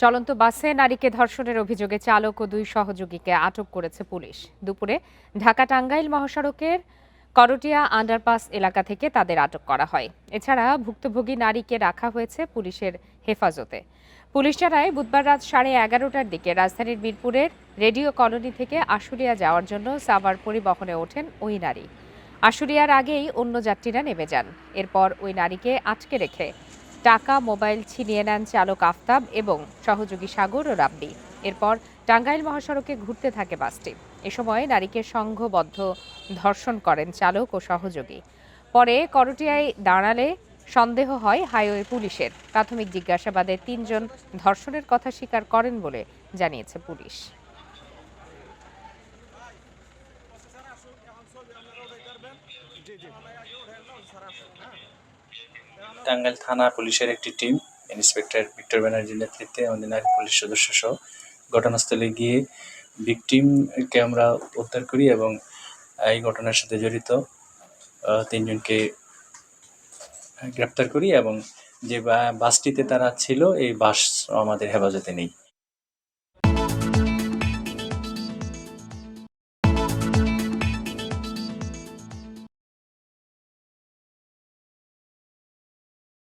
চলন্ত বাসে নারীকে ধর্ষণের অভিযোগে চালক ও দুই সহযোগীকে আটক করেছে পুলিশ। দুপুরে ঢাকা টাঙ্গাইল মহাসড়কের করটিয়া আন্ডারপাস এলাকা থেকে তাদের আটক করা হয়। এছাড়া ভুক্তভোগী নারীকে রাখা হয়েছে পুলিশের হেফাজতে। পুলিশ জানায়, বুধবার রাত 11:30টার দিকে রাজধানীর মিরপুরের রেডিও কলোনি থেকে আশুলিয়া যাওয়ার জন্য সাভার পরিবহনে ওঠেন ওই নারী। আশুলিয়ার আগেই অন্য যাত্রীরা নেমে যান। এরপর ওই নারীকে আটকে রেখে টাকা, মোবাইল ছিনিয়ে নেন চালক আফতাব এবং সহযোগী সাগর ও রাব্বি। এরপর টাঙ্গাইল মহাসড়কে ঘুরতে থাকে বাসটি। এ সময় নারীকে সংঘবদ্ধ ধর্ষণ করেন চালক ও সহযোগী। পরে করটিয়ায় দাঁড়ালে সন্দেহ হয় হাইওয়ে পুলিশের। প্রাথমিক জিজ্ঞাসাবাদে 3 জন ধর্ষণের কথা স্বীকার করেন বলে জানিয়েছে পুলিশ। টাঙ্গাইল থানা পুলিশের একটি টিম ইন্সপেক্টর ভিক্টর ব্যানার্জির নেতৃত্বে আমাদের নারী পুলিশ সদস্য সহ ঘটনাস্থলে গিয়ে ভিকটিমকে আমরা উদ্ধার করি এবং এই ঘটনার সাথে জড়িত 3 জনকে গ্রেপ্তার করি এবং যে বাসটিতে তারা ছিল এই বাস আমাদের হেফাজতে নেই।